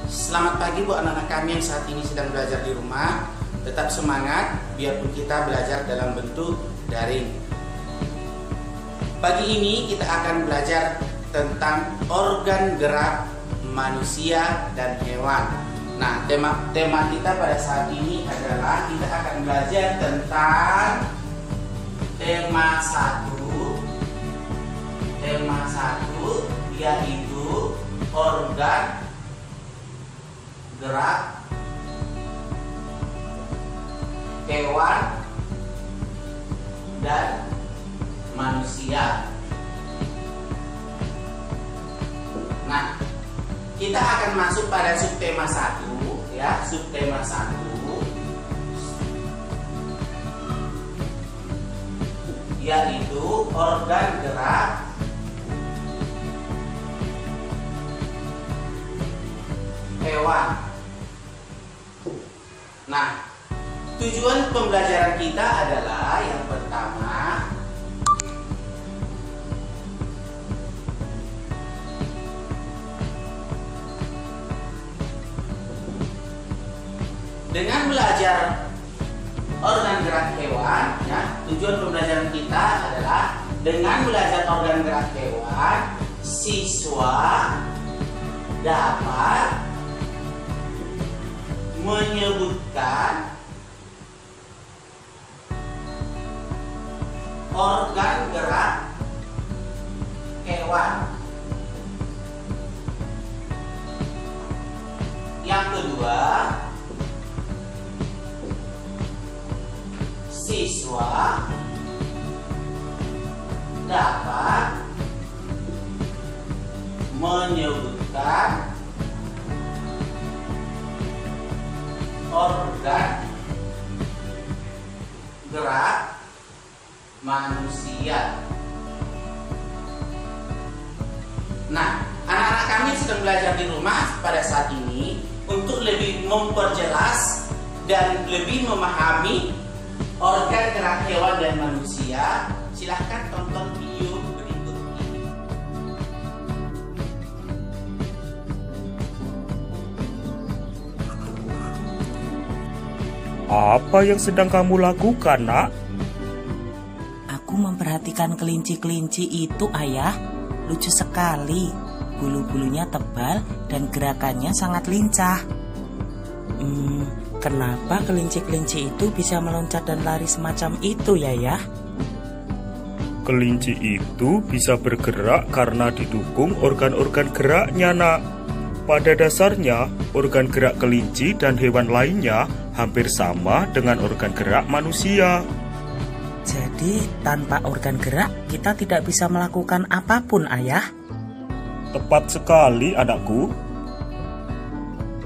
Selamat pagi buat anak-anak kami yang saat ini sedang belajar di rumah. Tetap semangat biarpun kita belajar dalam bentuk daring. Pagi ini kita akan belajar tentang organ gerak manusia dan hewan. Nah, tema kita pada saat ini adalah kita akan belajar tentang tema 1 yaitu organ gerak hewan dan manusia. Nah, kita akan masuk pada subtema 1 ya, subtema 1 yaitu organ gerak hewan. Nah, tujuan pembelajaran kita adalah yang pertama, dengan belajar organ gerak hewan, ya, tujuan pembelajaran kita adalah dengan belajar organ gerak hewan, siswa dapat menyebutkan organ gerak hewan. Yang kedua, siswa dapat menyebutkan organ gerak manusia. Nah, anak-anak kami sedang belajar di rumah pada saat ini. Untuk lebih memperjelas dan lebih memahami organ gerak hewan dan manusia, silahkan tonton video berikut ini. Apa yang sedang kamu lakukan, Nak? Aku memperhatikan kelinci-kelinci itu, Ayah. Lucu sekali. Bulu-bulunya tebal dan gerakannya sangat lincah. Kenapa kelinci-kelinci itu bisa meloncat dan lari semacam itu ya? Kelinci itu bisa bergerak karena didukung organ-organ geraknya, Nak. Pada dasarnya, organ gerak kelinci dan hewan lainnya hampir sama dengan organ gerak manusia. Jadi, tanpa organ gerak, kita tidak bisa melakukan apapun, Ayah. Tepat sekali, anakku.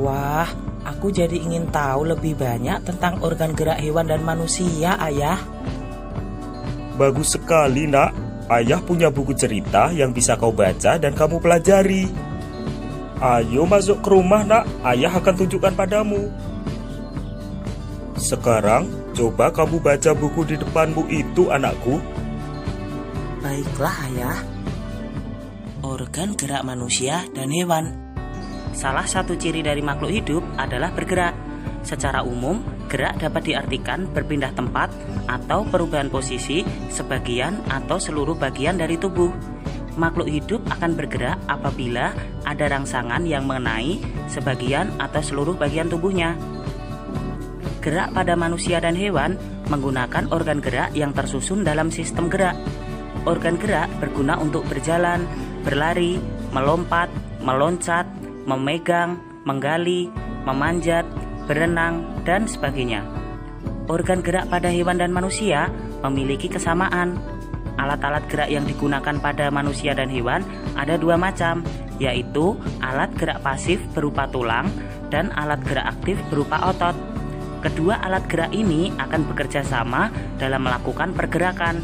Wah, aku jadi ingin tahu lebih banyak tentang organ gerak hewan dan manusia, Ayah. Bagus sekali, Nak. Ayah punya buku cerita yang bisa kau baca dan kamu pelajari. Ayo masuk ke rumah, Nak. Ayah akan tunjukkan padamu. Sekarang, coba kamu baca buku di depanmu itu, anakku. Baiklah, Ayah. Organ gerak manusia dan hewan. Salah satu ciri dari makhluk hidup adalah bergerak. Secara umum, gerak dapat diartikan berpindah tempat atau perubahan posisi sebagian atau seluruh bagian dari tubuh. Makhluk hidup akan bergerak apabila ada rangsangan yang mengenai sebagian atau seluruh bagian tubuhnya. Gerak pada manusia dan hewan menggunakan organ gerak yang tersusun dalam sistem gerak. Organ gerak berguna untuk berjalan, berlari, melompat, meloncat, memegang, menggali, memanjat, berenang, dan sebagainya. Organ gerak pada hewan dan manusia memiliki kesamaan. Alat-alat gerak yang digunakan pada manusia dan hewan ada dua macam, yaitu alat gerak pasif berupa tulang dan alat gerak aktif berupa otot. Kedua alat gerak ini akan bekerja sama dalam melakukan pergerakan.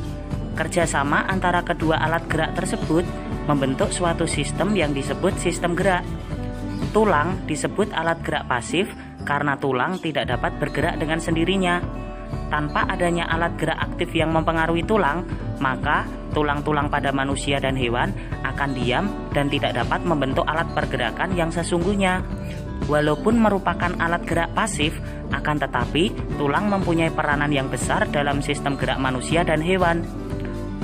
Kerjasama antara kedua alat gerak tersebut membentuk suatu sistem yang disebut sistem gerak. Tulang disebut alat gerak pasif karena tulang tidak dapat bergerak dengan sendirinya. Tanpa adanya alat gerak aktif yang mempengaruhi tulang, maka tulang-tulang pada manusia dan hewan akan diam dan tidak dapat membentuk alat pergerakan yang sesungguhnya. Walaupun merupakan alat gerak pasif, akan tetapi tulang mempunyai peranan yang besar dalam sistem gerak manusia dan hewan.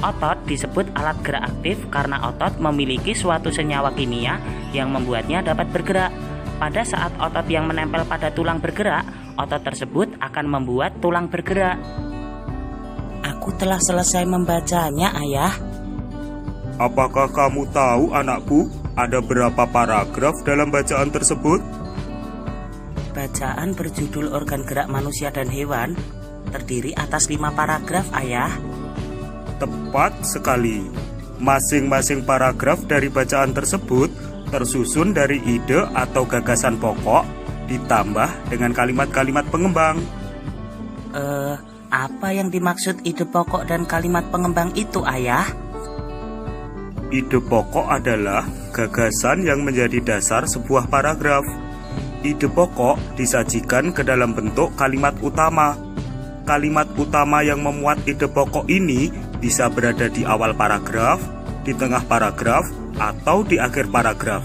Otot disebut alat gerak aktif karena otot memiliki suatu senyawa kimia yang membuatnya dapat bergerak. Pada saat otot yang menempel pada tulang bergerak, otot tersebut akan membuat tulang bergerak. Aku telah selesai membacanya, Ayah. Apakah kamu tahu, anakku, ada berapa paragraf dalam bacaan tersebut? Bacaan berjudul organ gerak manusia dan hewan terdiri atas 5 paragraf, Ayah. Tepat sekali. Masing-masing paragraf dari bacaan tersebut tersusun dari ide atau gagasan pokok ditambah dengan kalimat-kalimat pengembang. Apa yang dimaksud ide pokok dan kalimat pengembang itu, Ayah? Ide pokok adalah gagasan yang menjadi dasar sebuah paragraf. Ide pokok disajikan ke dalam bentuk kalimat utama. Kalimat utama yang memuat ide pokok ini bisa berada di awal paragraf, di tengah paragraf, atau di akhir paragraf.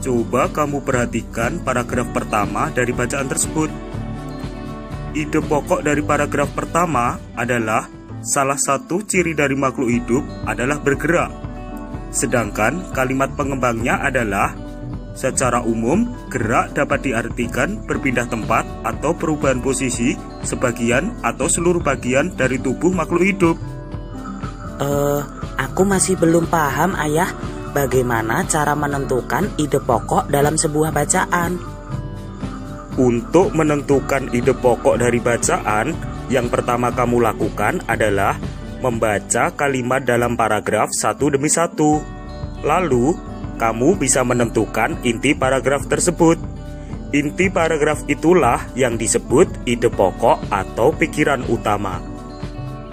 Coba kamu perhatikan paragraf pertama dari bacaan tersebut. Ide pokok dari paragraf pertama adalah salah satu ciri dari makhluk hidup adalah bergerak. Sedangkan kalimat pengembangnya adalah secara umum, gerak dapat diartikan berpindah tempat atau perubahan posisi sebagian atau seluruh bagian dari tubuh makhluk hidup. Aku masih belum paham, Ayah, bagaimana cara menentukan ide pokok dalam sebuah bacaan. Untuk menentukan ide pokok dari bacaan, yang pertama kamu lakukan adalah membaca kalimat dalam paragraf satu demi satu. Lalu, kamu bisa menentukan inti paragraf tersebut. Inti paragraf itulah yang disebut ide pokok atau pikiran utama.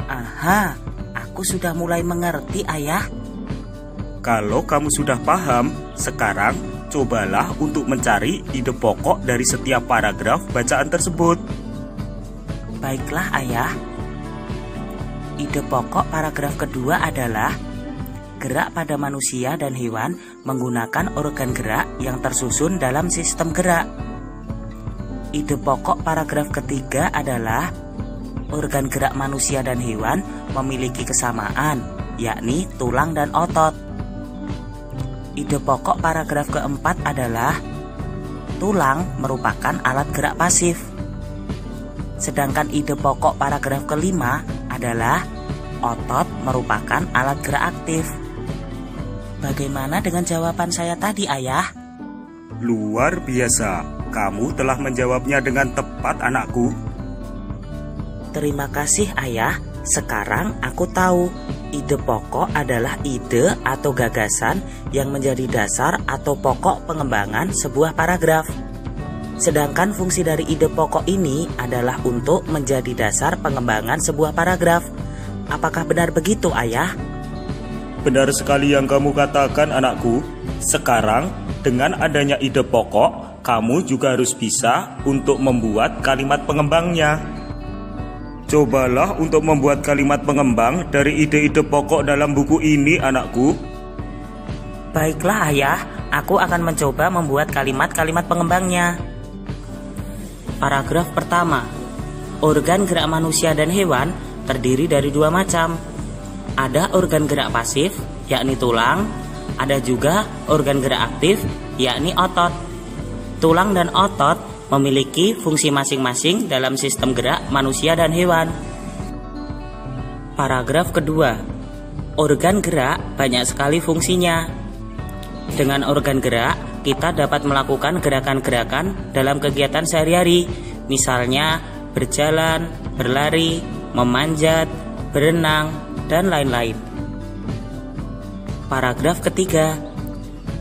Aha, aku sudah mulai mengerti, Ayah. Kalau kamu sudah paham, sekarang cobalah untuk mencari ide pokok dari setiap paragraf bacaan tersebut. Baiklah, Ayah. Ide pokok paragraf kedua adalah gerak pada manusia dan hewan menggunakan organ gerak yang tersusun dalam sistem gerak. Ide pokok paragraf ketiga adalah organ gerak manusia dan hewan memiliki kesamaan, yakni tulang dan otot. Ide pokok paragraf keempat adalah tulang merupakan alat gerak pasif. Sedangkan ide pokok paragraf kelima adalah otot merupakan alat gerak aktif. Bagaimana dengan jawaban saya tadi, Ayah? Luar biasa, kamu telah menjawabnya dengan tepat, anakku. Terima kasih, Ayah. Sekarang aku tahu, ide pokok adalah ide atau gagasan yang menjadi dasar atau pokok pengembangan sebuah paragraf. Sedangkan fungsi dari ide pokok ini adalah untuk menjadi dasar pengembangan sebuah paragraf. Apakah benar begitu, Ayah? Benar sekali yang kamu katakan, anakku. Sekarang, dengan adanya ide pokok, kamu juga harus bisa untuk membuat kalimat pengembangnya. Cobalah untuk membuat kalimat pengembang dari ide-ide pokok dalam buku ini, anakku. Baiklah, Ayah. Aku akan mencoba membuat kalimat-kalimat pengembangnya. Paragraf pertama. Organ gerak manusia dan hewan terdiri dari 2 macam. Ada organ gerak pasif, yakni tulang. Ada juga organ gerak aktif, yakni otot. Tulang dan otot memiliki fungsi masing-masing dalam sistem gerak manusia dan hewan. Paragraf kedua. Organ gerak banyak sekali fungsinya. Dengan organ gerak, kita dapat melakukan gerakan-gerakan dalam kegiatan sehari-hari. Misalnya berjalan, berlari, memanjat, berenang, dan lain-lain. Paragraf ketiga.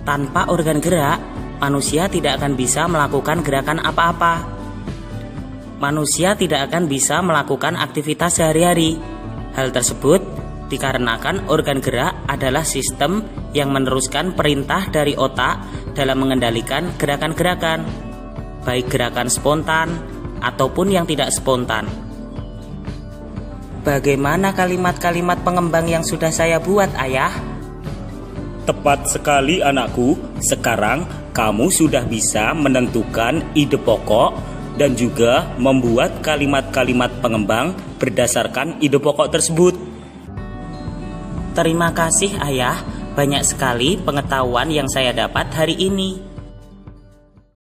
Tanpa organ gerak, manusia tidak akan bisa melakukan gerakan apa-apa. Manusia tidak akan bisa melakukan aktivitas sehari-hari. Hal tersebut dikarenakan organ gerak adalah sistem yang meneruskan perintah dari otak dalam mengendalikan gerakan-gerakan, baik gerakan spontan ataupun yang tidak spontan. Bagaimana kalimat-kalimat pengembang yang sudah saya buat, Ayah? Tepat sekali, anakku. Sekarang kamu sudah bisa menentukan ide pokok dan juga membuat kalimat-kalimat pengembang berdasarkan ide pokok tersebut. Terima kasih Ayah, banyak sekali pengetahuan yang saya dapat hari ini.